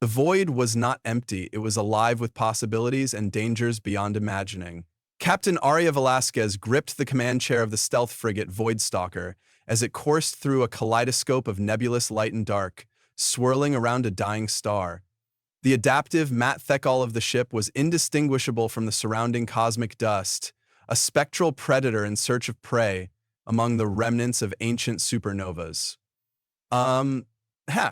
The void was not empty, it was alive with possibilities and dangers beyond imagining. Captain Arya Velasquez gripped the command chair of the stealth frigate Voidstalker as it coursed through a kaleidoscope of nebulous light and dark, swirling around a dying star. The adaptive matte thecol of the ship was indistinguishable from the surrounding cosmic dust, a spectral predator in search of prey among the remnants of ancient supernovas.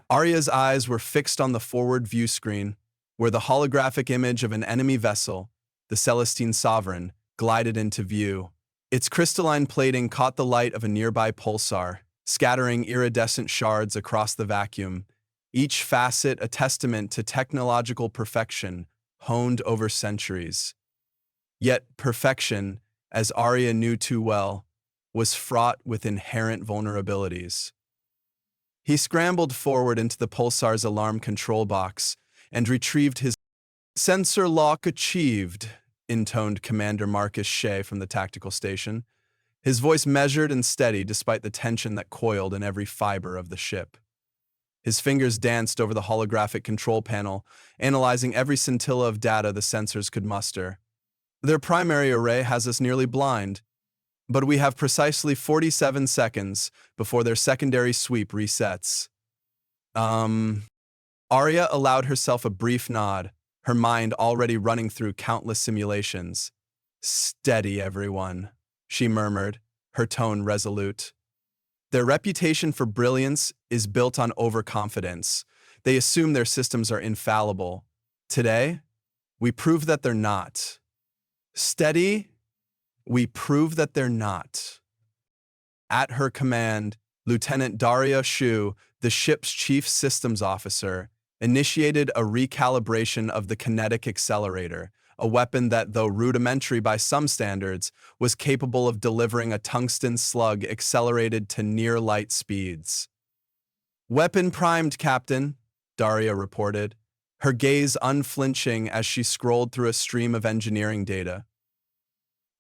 Arya's eyes were fixed on the forward view screen, where the holographic image of an enemy vessel, the Celestine Sovereign, glided into view. Its crystalline plating caught the light of a nearby pulsar, scattering iridescent shards across the vacuum, each facet a testament to technological perfection honed over centuries. Yet perfection, as Arya knew too well, was fraught with inherent vulnerabilities. He scrambled forward into the pulsar's alarm control box and retrieved his sensor lock achieved, intoned Commander Marcus Shea from the tactical station, his voice measured and steady despite the tension that coiled in every fiber of the ship. His fingers danced over the holographic control panel, analyzing every scintilla of data the sensors could muster. Their primary array has us nearly blind, but we have precisely 47 seconds before their secondary sweep resets. Arya allowed herself a brief nod, her mind already running through countless simulations. "Steady, everyone," she murmured, her tone resolute. Their reputation for brilliance is built on overconfidence. They assume their systems are infallible. Today, we prove that they're not. Steady, we prove that they're not. At her command, Lieutenant Daria Shu, the ship's chief systems officer, initiated a recalibration of the kinetic accelerator, a weapon that, though rudimentary by some standards, was capable of delivering a tungsten slug accelerated to near-light speeds. "Weapon primed, Captain," Daria reported, her gaze unflinching as she scrolled through a stream of engineering data.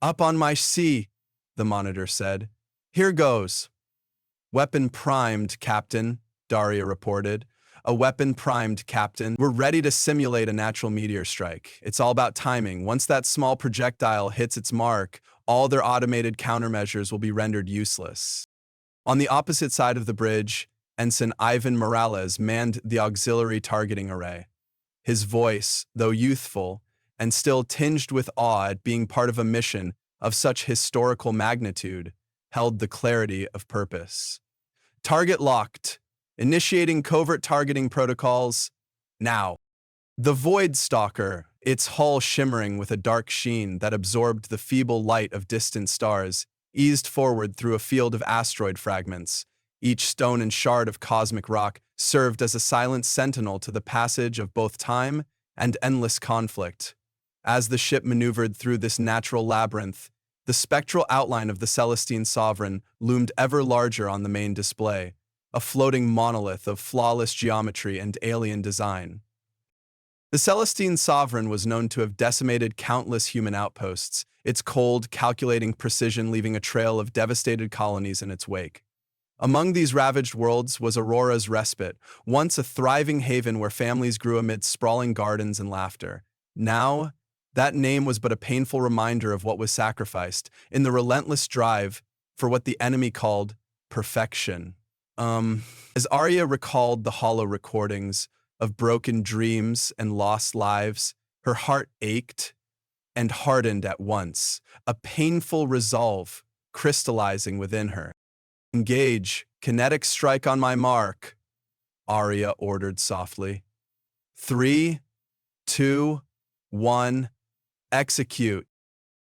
"Up on my C," the monitor said. "Here goes." "Weapon primed, Captain," Daria reported. "A weapon primed, Captain. We're ready to simulate a natural meteor strike. It's all about timing. Once that small projectile hits its mark, all their automated countermeasures will be rendered useless." On the opposite side of the bridge, Ensign Ivan Morales manned the auxiliary targeting array. His voice, though youthful, and still tinged with awe at being part of a mission of such historical magnitude, held the clarity of purpose. "Target locked. Initiating covert targeting protocols. Now." The Voidstalker, its hull shimmering with a dark sheen that absorbed the feeble light of distant stars, eased forward through a field of asteroid fragments. Each stone and shard of cosmic rock served as a silent sentinel to the passage of both time and endless conflict. As the ship maneuvered through this natural labyrinth, the spectral outline of the Celestine Sovereign loomed ever larger on the main display, a floating monolith of flawless geometry and alien design. The Celestine Sovereign was known to have decimated countless human outposts, its cold, calculating precision leaving a trail of devastated colonies in its wake. Among these ravaged worlds was Aurora's Respite, once a thriving haven where families grew amid sprawling gardens and laughter. Now, that name was but a painful reminder of what was sacrificed in the relentless drive for what the enemy called perfection. As Arya recalled the hollow recordings of broken dreams and lost lives, her heart ached and hardened at once, a painful resolve crystallizing within her. "Engage, kinetic strike on my mark," Arya ordered softly. 3, 2, 1, execute.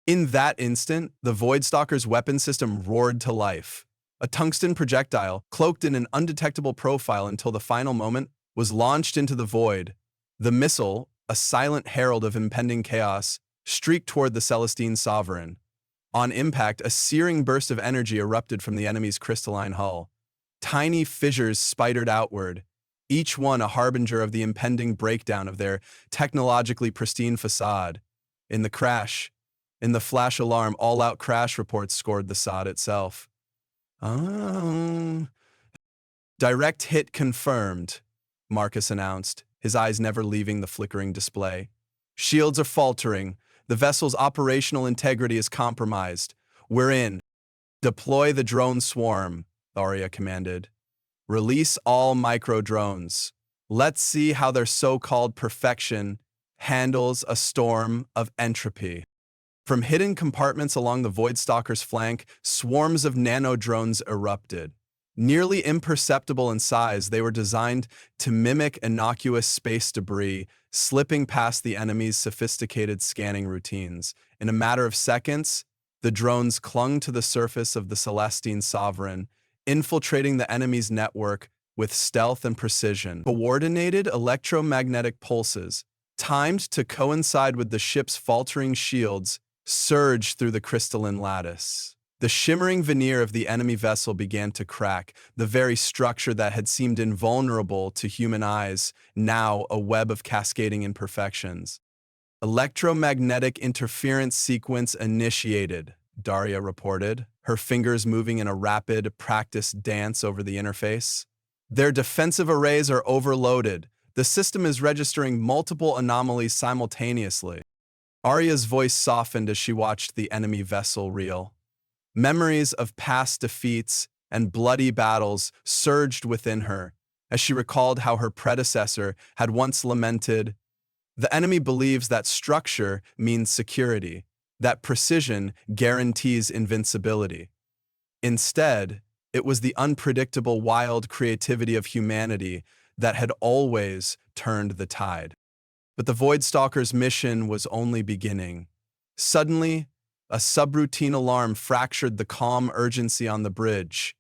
In that instant, the Voidstalker's weapon system roared to life. A tungsten projectile, cloaked in an undetectable profile until the final moment, was launched into the void. The missile, a silent herald of impending chaos, streaked toward the Celestine Sovereign. On impact, a searing burst of energy erupted from the enemy's crystalline hull. Tiny fissures spidered outward, each one a harbinger of the impending breakdown of their technologically pristine facade. In the flash alarm, all-out crash reports scored the sod itself. Direct hit confirmed, Marcus announced, his eyes never leaving the flickering display. Shields are faltering. The vessel's operational integrity is compromised. We're in. Deploy the drone swarm, Arya commanded. Release all micro-drones. Let's see how their so-called perfection handles a storm of entropy. From hidden compartments along the Voidstalker's flank, swarms of nano-drones erupted. Nearly imperceptible in size, they were designed to mimic innocuous space debris, slipping past the enemy's sophisticated scanning routines. In a matter of seconds, the drones clung to the surface of the Celestine Sovereign, infiltrating the enemy's network with stealth and precision. Coordinated electromagnetic pulses, timed to coincide with the ship's faltering shields, surged through the crystalline lattice. The shimmering veneer of the enemy vessel began to crack, the very structure that had seemed invulnerable to human eyes, now a web of cascading imperfections. Electromagnetic interference sequence initiated, Daria reported, her fingers moving in a rapid, practiced dance over the interface. Their defensive arrays are overloaded. The system is registering multiple anomalies simultaneously. Arya's voice softened as she watched the enemy vessel reel. Memories of past defeats and bloody battles surged within her as she recalled how her predecessor had once lamented, "The enemy believes that structure means security, that precision guarantees invincibility." Instead, it was the unpredictable, wild creativity of humanity that had always turned the tide. But the Voidstalker's mission was only beginning. Suddenly, a subroutine alarm fractured the calm urgency on the bridge.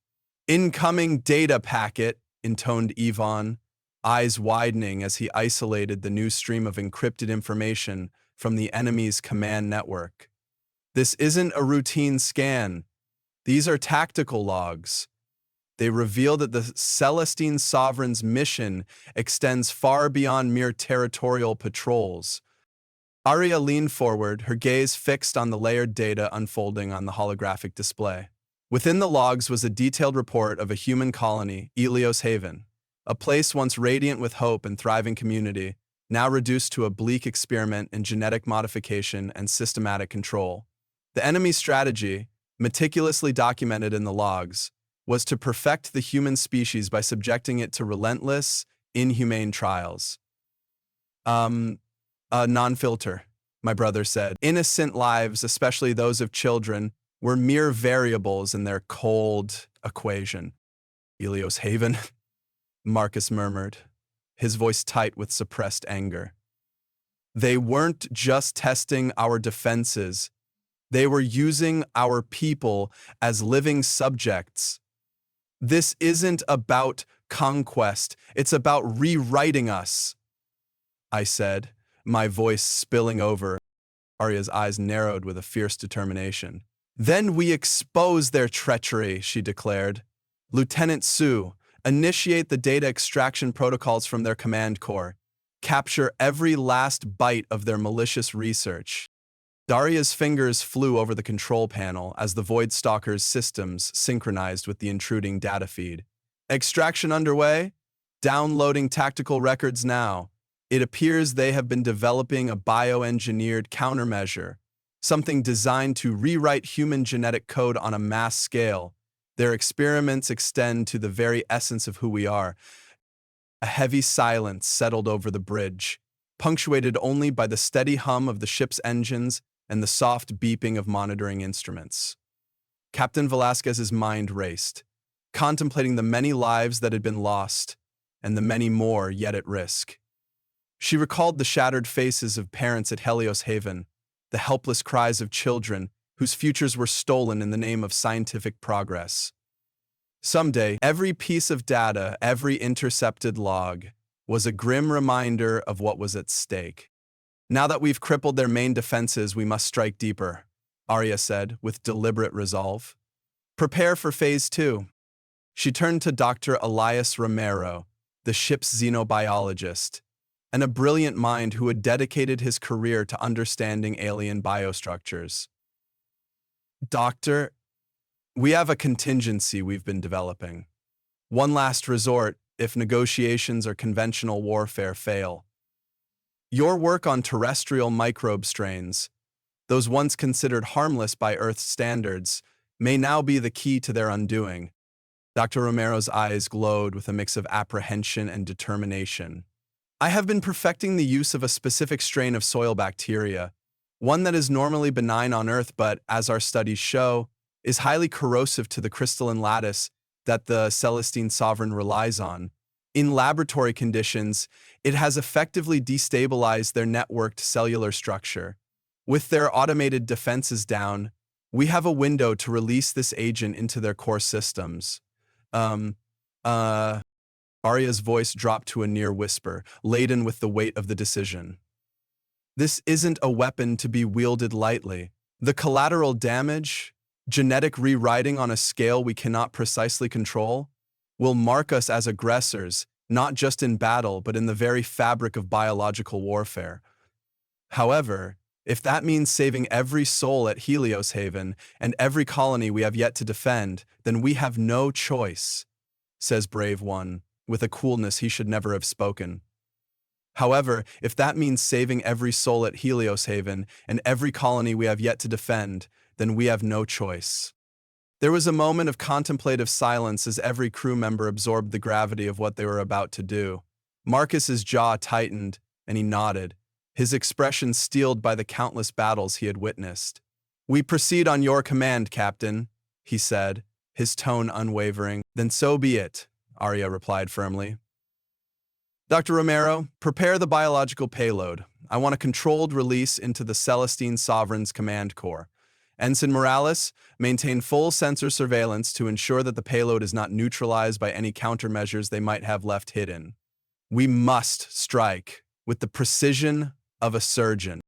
"Incoming data packet," intoned Ivan, eyes widening as he isolated the new stream of encrypted information from the enemy's command network. "This isn't a routine scan. These are tactical logs. They reveal that the Celestine Sovereign's mission extends far beyond mere territorial patrols." Arya leaned forward, her gaze fixed on the layered data unfolding on the holographic display. Within the logs was a detailed report of a human colony, Ilios Haven, a place once radiant with hope and thriving community, now reduced to a bleak experiment in genetic modification and systematic control. The enemy's strategy, meticulously documented in the logs, was to perfect the human species by subjecting it to relentless, inhumane trials. Non-filter, my brother said. Innocent lives, especially those of children, were mere variables in their cold equation. "Ilios Haven," Marcus murmured, his voice tight with suppressed anger. "They weren't just testing our defenses. They were using our people as living subjects. This isn't about conquest. It's about rewriting us," I said, my voice spilling over. Arya's eyes narrowed with a fierce determination. "Then we expose their treachery," she declared. "Lieutenant Su, initiate the data extraction protocols from their command core. Capture every last bite of their malicious research." Daria's fingers flew over the control panel as the Voidstalker's systems synchronized with the intruding data feed. "Extraction underway? Downloading tactical records now. It appears they have been developing a bioengineered countermeasure, something designed to rewrite human genetic code on a mass scale. Their experiments extend to the very essence of who we are." A heavy silence settled over the bridge, punctuated only by the steady hum of the ship's engines and the soft beeping of monitoring instruments. Captain Velasquez's mind raced, contemplating the many lives that had been lost and the many more yet at risk. She recalled the shattered faces of parents at Helios Haven, the helpless cries of children whose futures were stolen in the name of scientific progress. Someday, every piece of data, every intercepted log, was a grim reminder of what was at stake. "Now that we've crippled their main defenses, we must strike deeper," Arya said with deliberate resolve. "Prepare for Phase 2. She turned to Dr. Elias Romero, the ship's xenobiologist, and a brilliant mind who had dedicated his career to understanding alien biostructures. "Doctor, we have a contingency we've been developing. One last resort, if negotiations or conventional warfare fail. Your work on terrestrial microbe strains, those once considered harmless by Earth's standards, may now be the key to their undoing. Dr. Romero's eyes glowed with a mix of apprehension and determination. I have been perfecting the use of a specific strain of soil bacteria, one that is normally benign on Earth but, as our studies show, is highly corrosive to the crystalline lattice that the Celestine Sovereign relies on. In laboratory conditions, it has effectively destabilized their networked cellular structure. With their automated defenses down, we have a window to release this agent into their core systems. Arya's voice dropped to a near whisper, laden with the weight of the decision. This isn't a weapon to be wielded lightly. The collateral damage, genetic rewriting on a scale we cannot precisely control, will mark us as aggressors, not just in battle, but in the very fabric of biological warfare. However, if that means saving every soul at Helios Haven and every colony we have yet to defend, then we have no choice, says Brave One, with a coolness he should never have spoken. However, if that means saving every soul at Helios Haven and every colony we have yet to defend, then we have no choice. There was a moment of contemplative silence as every crew member absorbed the gravity of what they were about to do. Marcus's jaw tightened, and he nodded, his expression steeled by the countless battles he had witnessed. "We proceed on your command, Captain," he said, his tone unwavering. "Then so be it," Arya replied firmly. "Dr. Romero, prepare the biological payload. I want a controlled release into the Celestine Sovereign's command core. Ensign Morales, maintain full sensor surveillance to ensure that the payload is not neutralized by any countermeasures they might have left hidden. We must strike with the precision of a surgeon."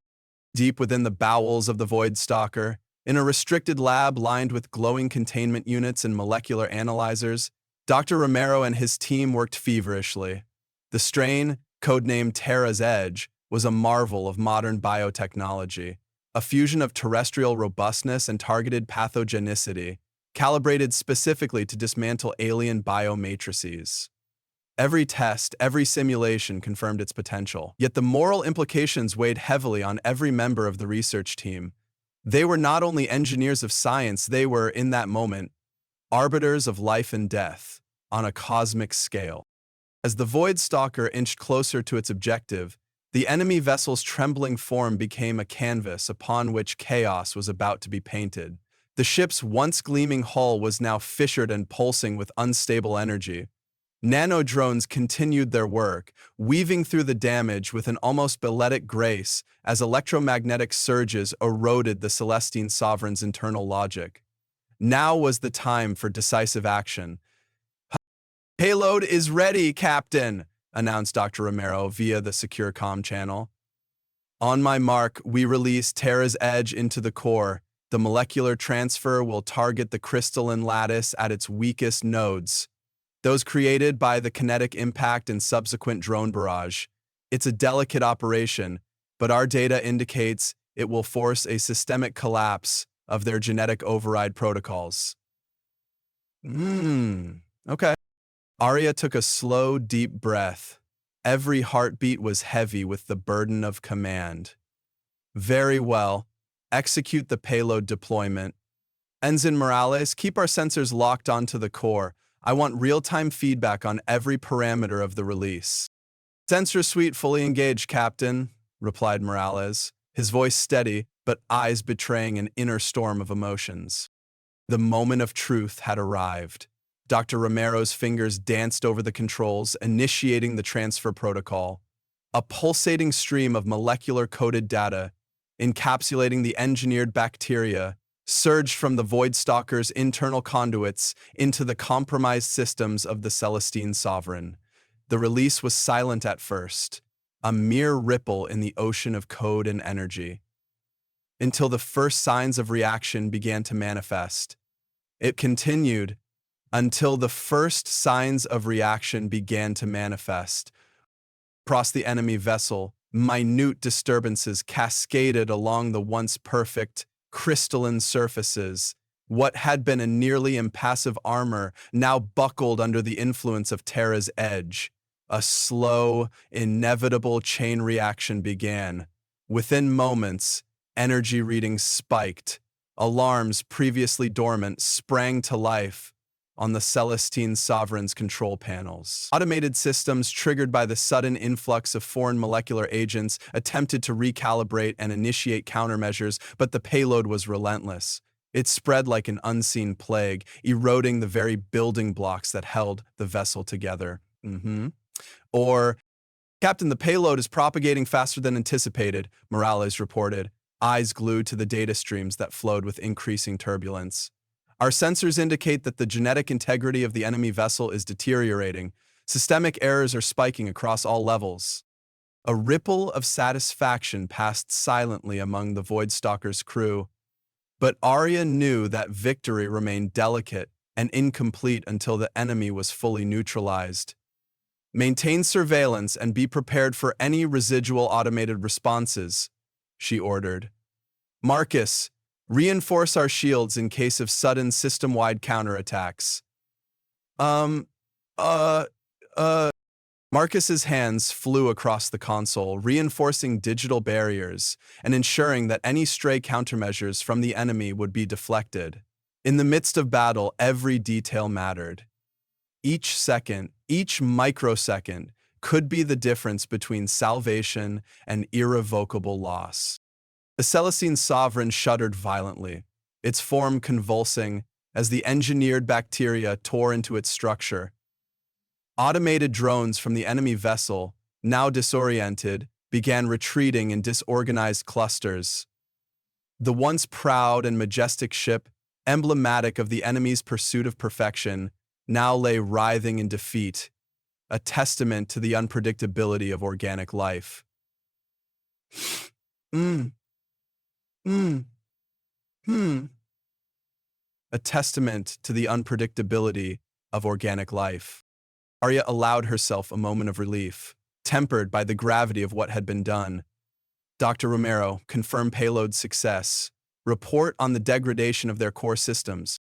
Deep within the bowels of the Void Stalker, in a restricted lab lined with glowing containment units and molecular analyzers, Dr. Romero and his team worked feverishly. The strain, codenamed Terra's Edge, was a marvel of modern biotechnology, a fusion of terrestrial robustness and targeted pathogenicity, calibrated specifically to dismantle alien biomatrices. Every test, every simulation confirmed its potential, yet the moral implications weighed heavily on every member of the research team. They were not only engineers of science, they were, in that moment, arbiters of life and death on a cosmic scale. As the Void Stalker inched closer to its objective, the enemy vessel's trembling form became a canvas upon which chaos was about to be painted. The ship's once gleaming hull was now fissured and pulsing with unstable energy. Nanodrones continued their work, weaving through the damage with an almost balletic grace as electromagnetic surges eroded the Celestine Sovereign's internal logic. Now was the time for decisive action. "Payload is ready, Captain," announced Dr. Romero via the secure comm channel. "On my mark, we release Terra's Edge into the core. The molecular transfer will target the crystalline lattice at its weakest nodes, those created by the kinetic impact and subsequent drone barrage. It's a delicate operation, but our data indicates it will force a systemic collapse of their genetic override protocols." Okay. Arya took a slow, deep breath. Every heartbeat was heavy with the burden of command. "Very well. Execute the payload deployment. Ensign Morales, keep our sensors locked onto the core. I want real-time feedback on every parameter of the release." "Sensor suite fully engaged, Captain," replied Morales, his voice steady, but eyes betraying an inner storm of emotions. The moment of truth had arrived. Dr. Romero's fingers danced over the controls, initiating the transfer protocol. A pulsating stream of molecular-coded data, encapsulating the engineered bacteria, surged from the Void Stalker's internal conduits into the compromised systems of the Celestine Sovereign. The release was silent at first, a mere ripple in the ocean of code and energy, until the first signs of reaction began to manifest. It continued until the first signs of reaction began to manifest. Across the enemy vessel, minute disturbances cascaded along the once perfect, crystalline surfaces, What had been a nearly impassive armor now buckled under the influence of Terra's edge. A slow, inevitable chain reaction began. Within moments, energy readings spiked. Alarms previously dormant sprang to life on the Celestine Sovereign's control panels. Automated systems triggered by the sudden influx of foreign molecular agents attempted to recalibrate and initiate countermeasures, but the payload was relentless. It spread like an unseen plague, eroding the very building blocks that held the vessel together. Or, Captain, the payload is propagating faster than anticipated, Morales reported, eyes glued to the data streams that flowed with increasing turbulence. Our sensors indicate that the genetic integrity of the enemy vessel is deteriorating. Systemic errors are spiking across all levels. A ripple of satisfaction passed silently among the Voidstalker's crew, but Arya knew that victory remained delicate and incomplete until the enemy was fully neutralized. Maintain surveillance and be prepared for any residual automated responses, she ordered. Marcus, reinforce our shields in case of sudden system-wide counterattacks. Marcus's hands flew across the console, reinforcing digital barriers and ensuring that any stray countermeasures from the enemy would be deflected. In the midst of battle, every detail mattered. Each second, each microsecond, could be the difference between salvation and irrevocable loss. The Celestine Sovereign shuddered violently, its form convulsing as the engineered bacteria tore into its structure. Automated drones from the enemy vessel, now disoriented, began retreating in disorganized clusters. The once proud and majestic ship, emblematic of the enemy's pursuit of perfection, now lay writhing in defeat, a testament to the unpredictability of organic life. A testament to the unpredictability of organic life. Arya allowed herself a moment of relief, tempered by the gravity of what had been done. Dr. Romero, confirm payload success. Report on the degradation of their core systems.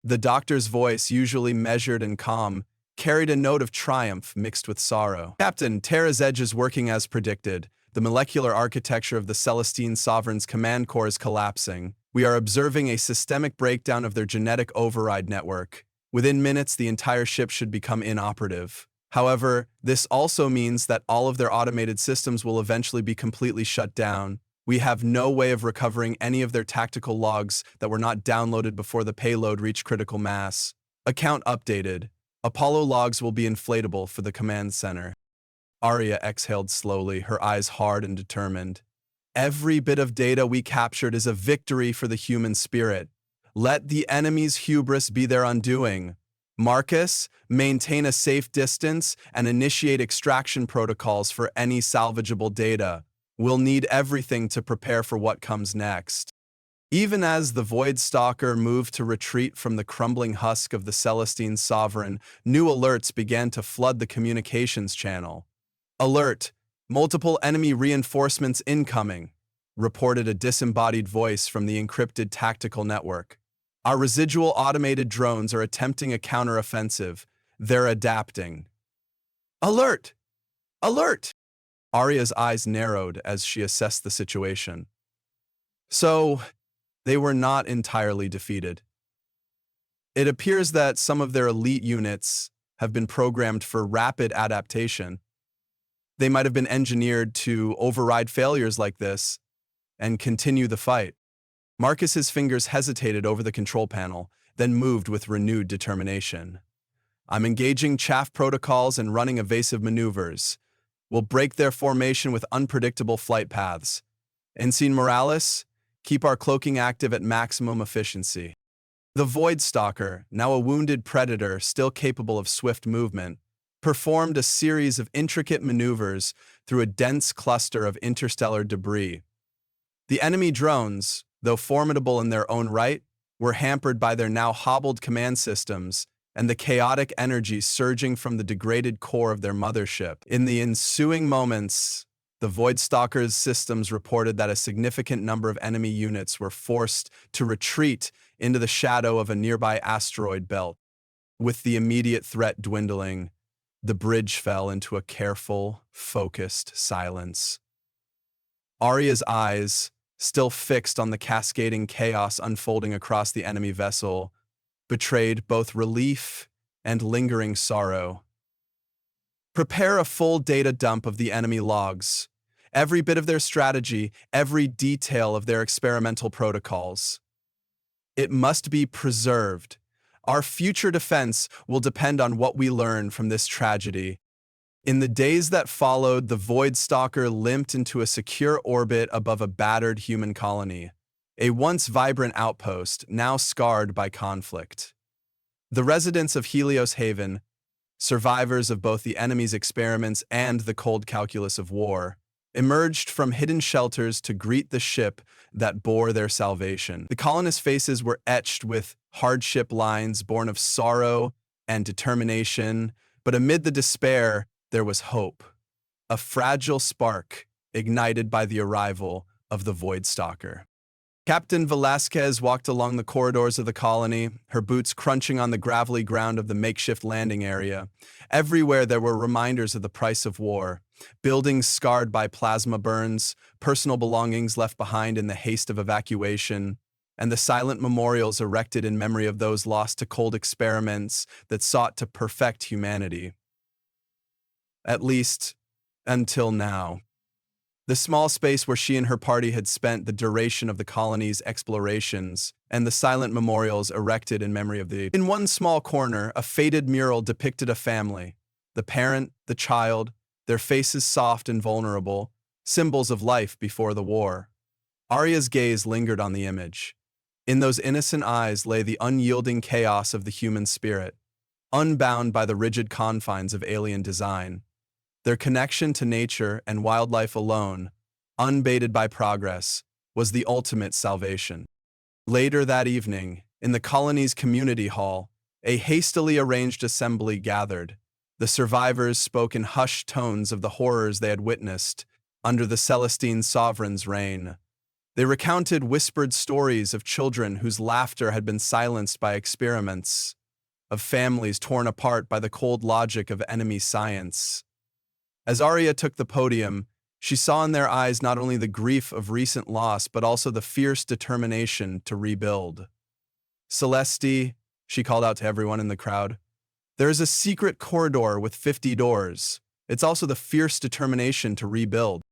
The doctor's voice, usually measured and calm, carried a note of triumph mixed with sorrow. Captain, Terra's edge is working as predicted. The molecular architecture of the Celestine Sovereign's command core is collapsing. We are observing a systemic breakdown of their genetic override network. Within minutes, the entire ship should become inoperative. However, this also means that all of their automated systems will eventually be completely shut down. We have no way of recovering any of their tactical logs that were not downloaded before the payload reached critical mass. Account updated. Apollo logs will be inflatable for the command center. Arya exhaled slowly, her eyes hard and determined. Every bit of data we captured is a victory for the human spirit. Let the enemy's hubris be their undoing. Marcus, maintain a safe distance and initiate extraction protocols for any salvageable data. We'll need everything to prepare for what comes next. Even as the Voidstalker moved to retreat from the crumbling husk of the Celestine Sovereign, new alerts began to flood the communications channel. Alert! Multiple enemy reinforcements incoming, reported a disembodied voice from the encrypted tactical network. Our residual automated drones are attempting a counteroffensive. They're adapting. Alert! Alert! Arya's eyes narrowed as she assessed the situation. So, they were not entirely defeated. It appears that some of their elite units have been programmed for rapid adaptation. They might have been engineered to override failures like this and continue the fight. Marcus's fingers hesitated over the control panel, then moved with renewed determination. I'm engaging chaff protocols and running evasive maneuvers. We'll break their formation with unpredictable flight paths. Ensign Morales, keep our cloaking active at maximum efficiency. The Voidstalker, now a wounded predator still capable of swift movement, performed a series of intricate maneuvers through a dense cluster of interstellar debris. The enemy drones, though formidable in their own right, were hampered by their now hobbled command systems and the chaotic energy surging from the degraded core of their mothership. In the ensuing moments, The Voidstalker's systems reported that a significant number of enemy units were forced to retreat into the shadow of a nearby asteroid belt. With the immediate threat dwindling, the bridge fell into a careful, focused silence. Arya's eyes, still fixed on the cascading chaos unfolding across the enemy vessel, betrayed both relief and lingering sorrow. Prepare a full data dump of the enemy logs, every bit of their strategy, every detail of their experimental protocols. It must be preserved. Our future defense will depend on what we learn from this tragedy. In the days that followed, the Voidstalker limped into a secure orbit above a battered human colony, a once vibrant outpost now scarred by conflict. The residents of Helios Haven, survivors of both the enemy's experiments and the cold calculus of war, emerged from hidden shelters to greet the ship that bore their salvation. The colonists' faces were etched with hardship lines born of sorrow and determination, but amid the despair, there was hope, a fragile spark ignited by the arrival of the Voidstalker. Captain Velasquez walked along the corridors of the colony, her boots crunching on the gravelly ground of the makeshift landing area. Everywhere there were reminders of the price of war, buildings scarred by plasma burns, personal belongings left behind in the haste of evacuation, and the silent memorials erected in memory of those lost to cold experiments that sought to perfect humanity. At least, until now. The small space where she and her party had spent the duration of the colony's explorations, and the silent memorials erected in memory of the... In one small corner, a faded mural depicted a family, the parent, the child, their faces soft and vulnerable, symbols of life before the war. Arya's gaze lingered on the image. In those innocent eyes lay the unyielding chaos of the human spirit, unbound by the rigid confines of alien design. Their connection to nature and wildlife alone, unbaited by progress, was the ultimate salvation. Later that evening, in the colony's community hall, a hastily arranged assembly gathered. The survivors spoke in hushed tones of the horrors they had witnessed under the Celestine sovereign's reign. They recounted whispered stories of children whose laughter had been silenced by experiments, of families torn apart by the cold logic of enemy science. As Arya took the podium, she saw in their eyes not only the grief of recent loss, but also the fierce determination to rebuild. "Celeste," she called out to everyone in the crowd, "there is a secret corridor with 50 doors. It's also the fierce determination to rebuild.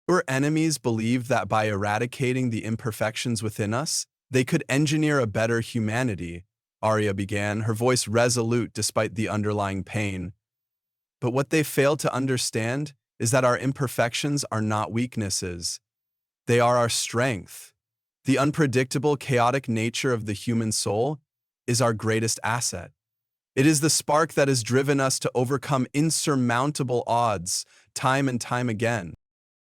Our enemies believed that by eradicating the imperfections within us, they could engineer a better humanity," Arya began, her voice resolute despite the underlying pain. "But what they failed to understand is that our imperfections are not weaknesses. They are our strength. The unpredictable, chaotic nature of the human soul is our greatest asset. It is the spark that has driven us to overcome insurmountable odds time and time again."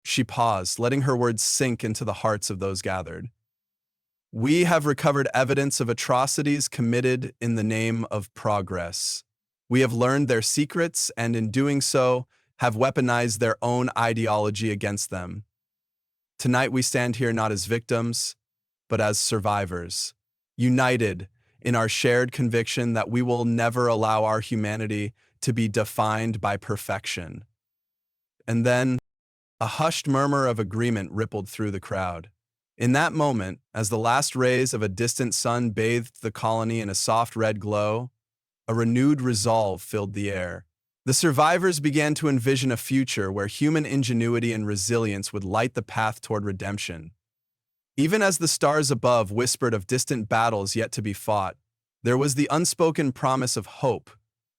She paused, letting her words sink into the hearts of those gathered. "We have recovered evidence of atrocities committed in the name of progress. We have learned their secrets, and in doing so, have weaponized their own ideology against them. Tonight we stand here not as victims, but as survivors, united in our shared conviction that we will never allow our humanity to be defined by perfection." And then, a hushed murmur of agreement rippled through the crowd. In that moment, as the last rays of a distant sun bathed the colony in a soft red glow, a renewed resolve filled the air. The survivors began to envision a future where human ingenuity and resilience would light the path toward redemption. Even as the stars above whispered of distant battles yet to be fought, there was the unspoken promise of hope,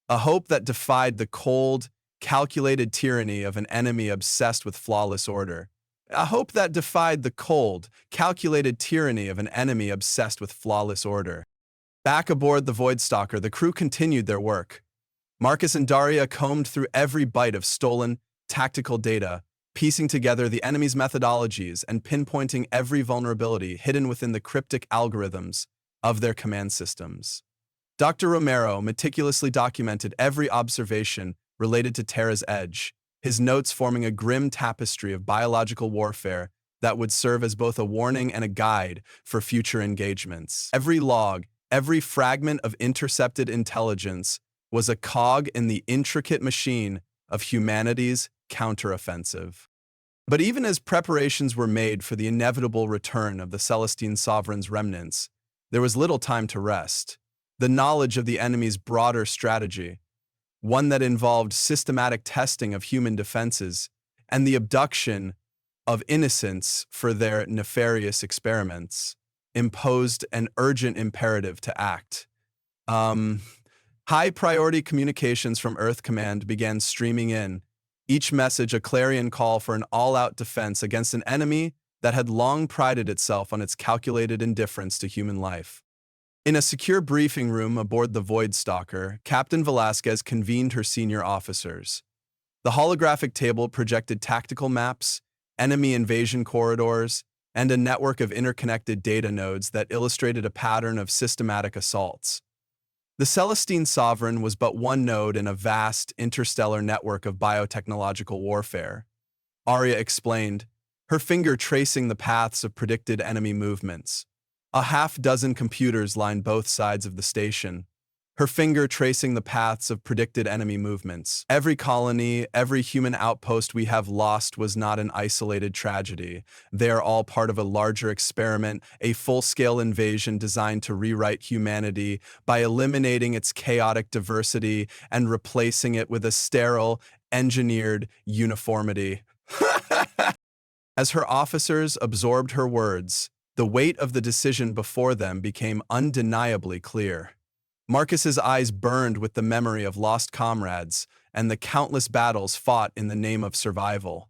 a hope that defied the cold, calculated tyranny of an enemy obsessed with flawless order. A hope that defied the cold, calculated tyranny of an enemy obsessed with flawless order. Back aboard the Voidstalker, the crew continued their work. Marcus and Daria combed through every byte of stolen, tactical data, piecing together the enemy's methodologies and pinpointing every vulnerability hidden within the cryptic algorithms of their command systems. Dr. Romero meticulously documented every observation related to Terra's Edge, his notes forming a grim tapestry of biological warfare that would serve as both a warning and a guide for future engagements. Every log, every fragment of intercepted intelligence was a cog in the intricate machine of humanity's counteroffensive. But even as preparations were made for the inevitable return of the Celestine Sovereign's remnants, there was little time to rest. The knowledge of the enemy's broader strategy, one that involved systematic testing of human defenses and the abduction of innocents for their nefarious experiments, imposed an urgent imperative to act. High-priority communications from Earth Command began streaming in, each message a clarion call for an all-out defense against an enemy that had long prided itself on its calculated indifference to human life. In a secure briefing room aboard the Void Stalker, Captain Velasquez convened her senior officers. The holographic table projected tactical maps, enemy invasion corridors, and a network of interconnected data nodes that illustrated a pattern of systematic assaults. The Celestine Sovereign was but one node in a vast interstellar network of biotechnological warfare. Arya explained, her finger tracing the paths of predicted enemy movements. A half-dozen computers lined both sides of the station, her finger tracing the paths of predicted enemy movements. Every colony, every human outpost we have lost was not an isolated tragedy. They are all part of a larger experiment, a full-scale invasion designed to rewrite humanity by eliminating its chaotic diversity and replacing it with a sterile, engineered uniformity. As her officers absorbed her words, the weight of the decision before them became undeniably clear. Marcus's eyes burned with the memory of lost comrades and the countless battles fought in the name of survival.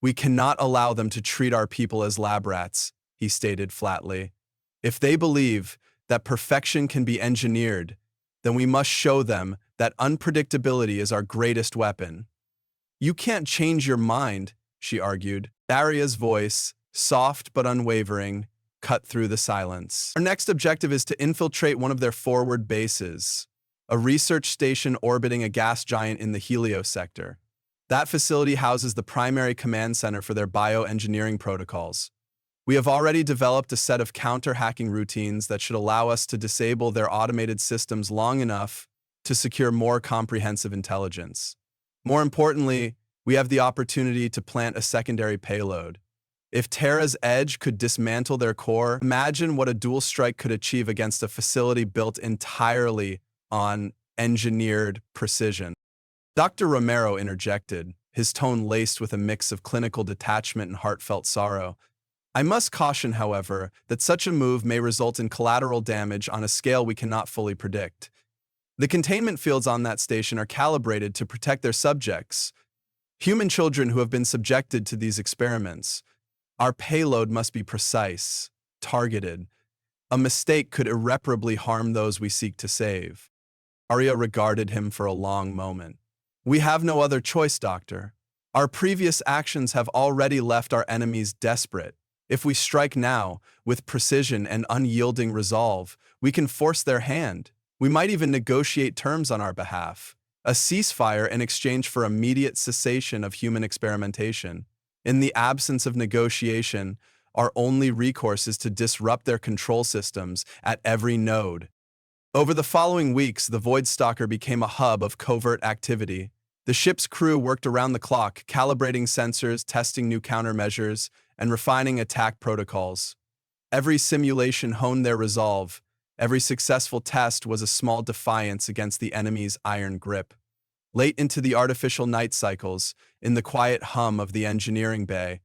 We cannot allow them to treat our people as lab rats, he stated flatly. If they believe that perfection can be engineered, then we must show them that unpredictability is our greatest weapon. You can't change your mind, she argued. Arya's voice, soft but unwavering, cut through the silence. Our next objective is to infiltrate one of their forward bases, a research station orbiting a gas giant in the Helio sector. That facility houses the primary command center for their bioengineering protocols. We have already developed a set of counter-hacking routines that should allow us to disable their automated systems long enough to secure more comprehensive intelligence. More importantly, we have the opportunity to plant a secondary payload. If Terra's Edge could dismantle their core, imagine what a dual strike could achieve against a facility built entirely on engineered precision. Dr. Romero interjected, his tone laced with a mix of clinical detachment and heartfelt sorrow. I must caution, however, that such a move may result in collateral damage on a scale we cannot fully predict. The containment fields on that station are calibrated to protect their subjects, human children who have been subjected to these experiments. Our payload must be precise, targeted. A mistake could irreparably harm those we seek to save. Arya regarded him for a long moment. We have no other choice, Doctor. Our previous actions have already left our enemies desperate. If we strike now, with precision and unyielding resolve, we can force their hand. We might even negotiate terms on our behalf. A ceasefire in exchange for immediate cessation of human experimentation. In the absence of negotiation, our only recourse is to disrupt their control systems at every node. Over the following weeks, the Void Stalker became a hub of covert activity. The ship's crew worked around the clock, calibrating sensors, testing new countermeasures, and refining attack protocols. Every simulation honed their resolve. Every successful test was a small defiance against the enemy's iron grip. Late into the artificial night cycles, in the quiet hum of the engineering bay,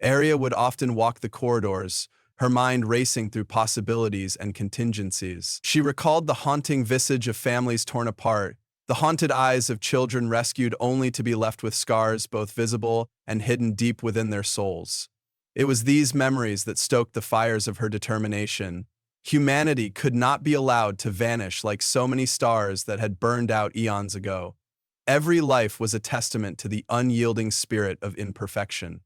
Arya would often walk the corridors, her mind racing through possibilities and contingencies. She recalled the haunting visage of families torn apart, the haunted eyes of children rescued only to be left with scars both visible and hidden deep within their souls. It was these memories that stoked the fires of her determination. Humanity could not be allowed to vanish like so many stars that had burned out eons ago. Every life was a testament to the unyielding spirit of imperfection.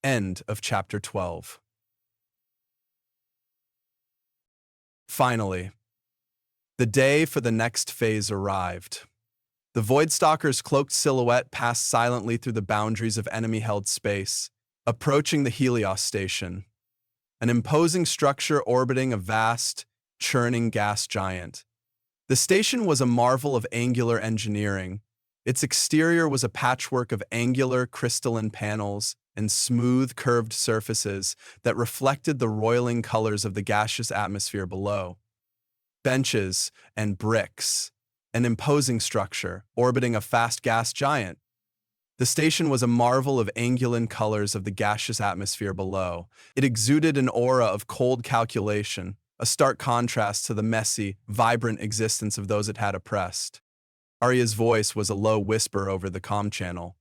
End of chapter 12. Finally, the day for the next phase arrived. The Voidstalker's cloaked silhouette passed silently through the boundaries of enemy-held space, approaching the Helios station, an imposing structure orbiting a vast, churning gas giant. The station was a marvel of angular engineering. Its exterior was a patchwork of angular crystalline panels and smooth, curved surfaces that reflected the roiling colors of the gaseous atmosphere below. Benches and bricks, an imposing structure orbiting a fast gas giant. The station was a marvel of angular colors of the gaseous atmosphere below. It exuded an aura of cold calculation, a stark contrast to the messy, vibrant existence of those it had oppressed. Arya's voice was a low whisper over the comm channel.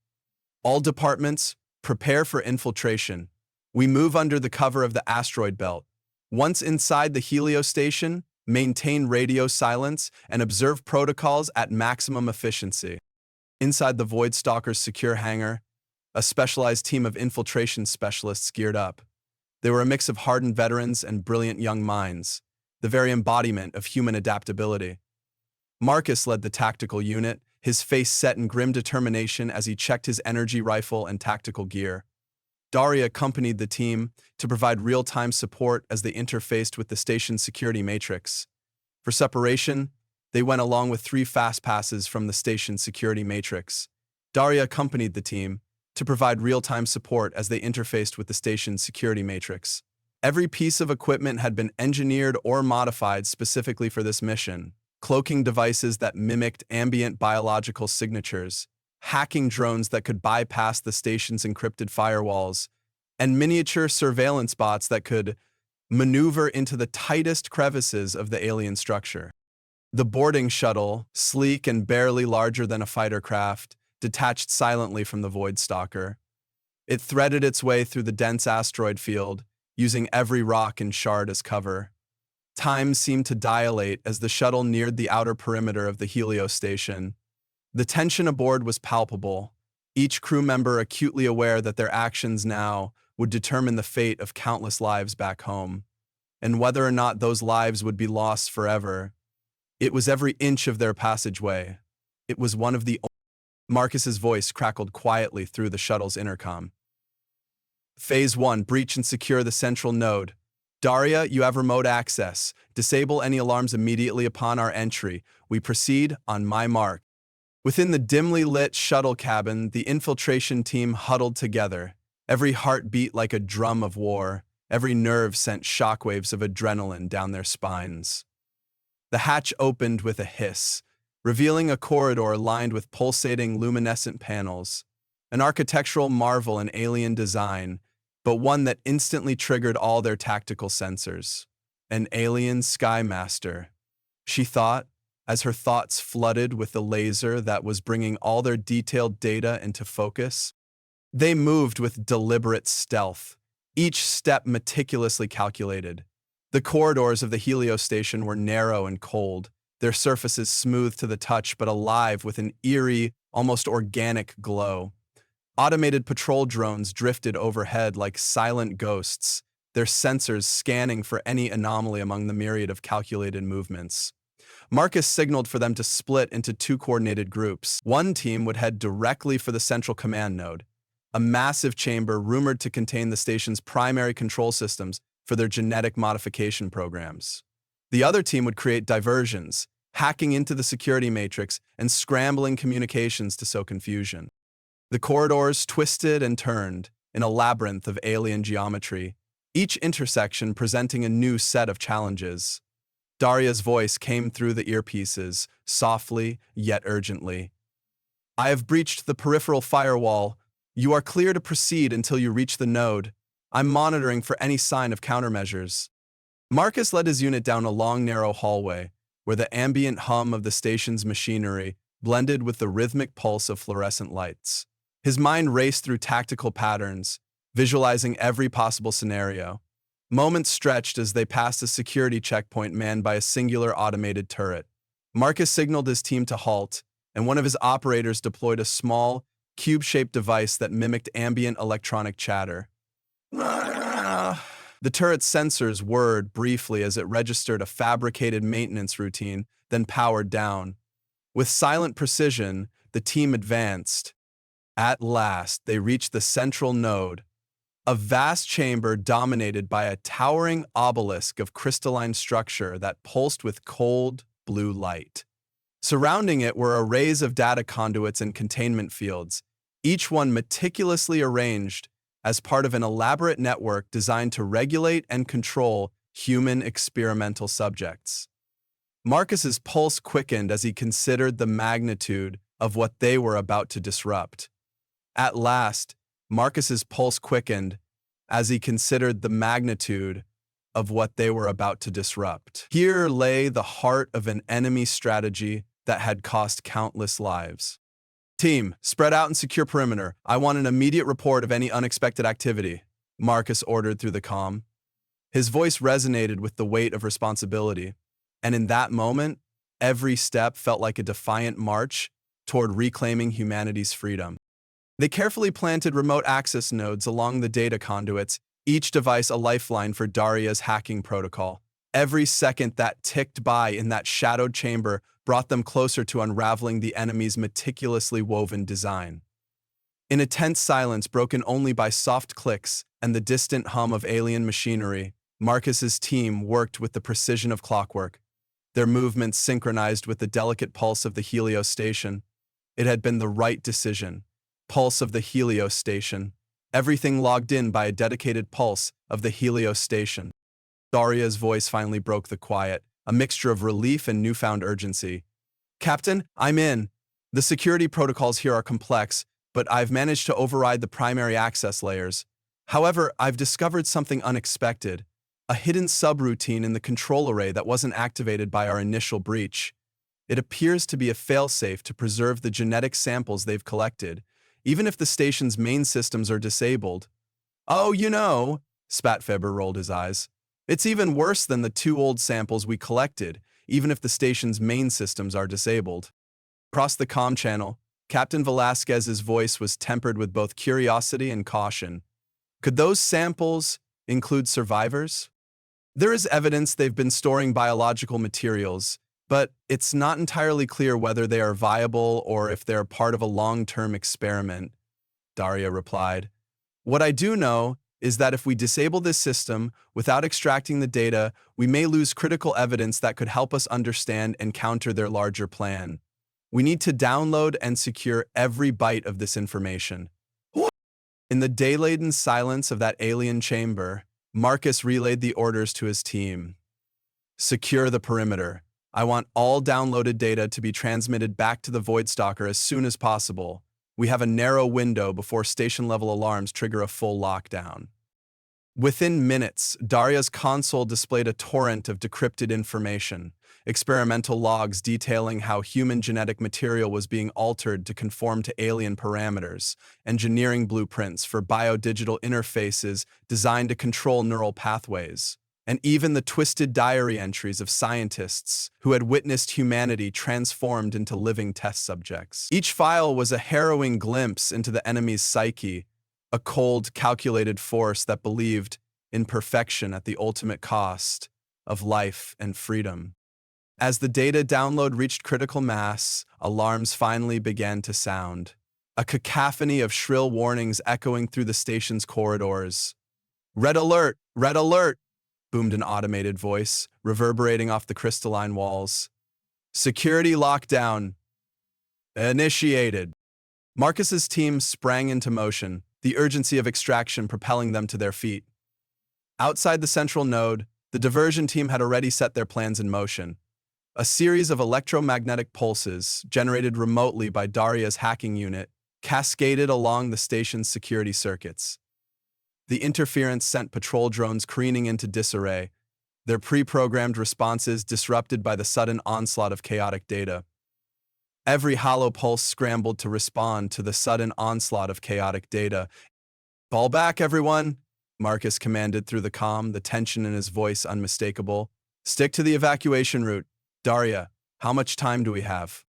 All departments, prepare for infiltration. We move under the cover of the asteroid belt. Once inside the Helios station, maintain radio silence and observe protocols at maximum efficiency. Inside the Voidstalker's secure hangar, a specialized team of infiltration specialists geared up. They were a mix of hardened veterans and brilliant young minds, the very embodiment of human adaptability. Marcus led the tactical unit, his face set in grim determination as he checked his energy rifle and tactical gear. Daria accompanied the team to provide real-time support as they interfaced with the station's security matrix. For separation, they went along with 3 fast passes from the station's security matrix. Daria accompanied the team to provide real-time support as they interfaced with the station's security matrix. Every piece of equipment had been engineered or modified specifically for this mission. Cloaking devices that mimicked ambient biological signatures, hacking drones that could bypass the station's encrypted firewalls, and miniature surveillance bots that could maneuver into the tightest crevices of the alien structure. The boarding shuttle, sleek and barely larger than a fighter craft, detached silently from the Voidstalker. It threaded its way through the dense asteroid field, using every rock and shard as cover. Time seemed to dilate as the shuttle neared the outer perimeter of the Helios station. The tension aboard was palpable, each crew member acutely aware that their actions now would determine the fate of countless lives back home, and whether or not those lives would be lost forever. It was every inch of their passageway. It was one of the Marcus's voice crackled quietly through the shuttle's intercom. Phase 1, breach and secure the central node. Daria, you have remote access. Disable any alarms immediately upon our entry. We proceed on my mark. Within the dimly lit shuttle cabin, the infiltration team huddled together. Every heart beat like a drum of war. Every nerve sent shockwaves of adrenaline down their spines. The hatch opened with a hiss, revealing a corridor lined with pulsating luminescent panels. An architectural marvel in alien design, but one that instantly triggered all their tactical sensors. An alien Sky Master, she thought, as her thoughts flooded with the laser that was bringing all their detailed data into focus. They moved with deliberate stealth, each step meticulously calculated. The corridors of the Helios station were narrow and cold, their surfaces smooth to the touch but alive with an eerie, almost organic glow. Automated patrol drones drifted overhead like silent ghosts, their sensors scanning for any anomaly among the myriad of calculated movements. Marcus signaled for them to split into 2 coordinated groups. One team would head directly for the central command node, a massive chamber rumored to contain the station's primary control systems for their genetic modification programs. The other team would create diversions, hacking into the security matrix and scrambling communications to sow confusion. The corridors twisted and turned in a labyrinth of alien geometry, each intersection presenting a new set of challenges. Daria's voice came through the earpieces, softly yet urgently. I have breached the peripheral firewall. You are clear to proceed until you reach the node. I'm monitoring for any sign of countermeasures. Marcus led his unit down a long, narrow hallway, where the ambient hum of the station's machinery blended with the rhythmic pulse of fluorescent lights. His mind raced through tactical patterns, visualizing every possible scenario. Moments stretched as they passed a security checkpoint manned by a singular automated turret. Marcus signaled his team to halt, and one of his operators deployed a small, cube-shaped device that mimicked ambient electronic chatter. The turret's sensors whirred briefly as it registered a fabricated maintenance routine, then powered down. With silent precision, the team advanced. At last, they reached the central node, a vast chamber dominated by a towering obelisk of crystalline structure that pulsed with cold, blue light. Surrounding it were arrays of data conduits and containment fields, each one meticulously arranged as part of an elaborate network designed to regulate and control human experimental subjects. Marcus's pulse quickened as he considered the magnitude of what they were about to disrupt. At last, Marcus's pulse quickened as he considered the magnitude of what they were about to disrupt. Here lay the heart of an enemy strategy that had cost countless lives. Team, spread out and secure perimeter. I want an immediate report of any unexpected activity, Marcus ordered through the comm. His voice resonated with the weight of responsibility, and in that moment, every step felt like a defiant march toward reclaiming humanity's freedom. They carefully planted remote access nodes along the data conduits, each device a lifeline for Daria's hacking protocol. Every second that ticked by in that shadowed chamber brought them closer to unraveling the enemy's meticulously woven design. In a tense silence broken only by soft clicks and the distant hum of alien machinery, Marcus's team worked with the precision of clockwork, their movements synchronized with the delicate pulse of the Helios station. It had been the right decision. Pulse of the Helios station. Everything logged in by a dedicated pulse of the Helios station. Daria's voice finally broke the quiet, a mixture of relief and newfound urgency. Captain, I'm in. The security protocols here are complex, but I've managed to override the primary access layers. However, I've discovered something unexpected, a hidden subroutine in the control array that wasn't activated by our initial breach. It appears to be a failsafe to preserve the genetic samples they've collected, even if the station's main systems are disabled. Oh, Spatfeber rolled his eyes. It's even worse than the 2 old samples we collected, even if the station's main systems are disabled. Across the comm channel, Captain Velasquez's voice was tempered with both curiosity and caution. Could those samples include survivors? There is evidence they've been storing biological materials, but it's not entirely clear whether they are viable or if they're part of a long-term experiment, Daria replied. What I do know is that if we disable this system without extracting the data, we may lose critical evidence that could help us understand and counter their larger plan. We need to download and secure every byte of this information. In the day-laden silence of that alien chamber, Marcus relayed the orders to his team. Secure the perimeter. I want all downloaded data to be transmitted back to the Voidstalker as soon as possible. We have a narrow window before station-level alarms trigger a full lockdown. Within minutes, Daria's console displayed a torrent of decrypted information, experimental logs detailing how human genetic material was being altered to conform to alien parameters, engineering blueprints for biodigital interfaces designed to control neural pathways, and even the twisted diary entries of scientists who had witnessed humanity transformed into living test subjects. Each file was a harrowing glimpse into the enemy's psyche, a cold, calculated force that believed in perfection at the ultimate cost of life and freedom. As the data download reached critical mass, alarms finally began to sound, a cacophony of shrill warnings echoing through the station's corridors. Red alert! Red alert! Boomed an automated voice, reverberating off the crystalline walls. Security lockdown initiated. Marcus's team sprang into motion, the urgency of extraction propelling them to their feet. Outside the central node, the diversion team had already set their plans in motion. A series of electromagnetic pulses, generated remotely by Daria's hacking unit, cascaded along the station's security circuits. The interference sent patrol drones careening into disarray, their pre-programmed responses disrupted by the sudden onslaught of chaotic data. Every hollow pulse scrambled to respond to the sudden onslaught of chaotic data. Fall back, everyone, Marcus commanded through the comm, the tension in his voice unmistakable. Stick to the evacuation route. Daria, how much time do we have?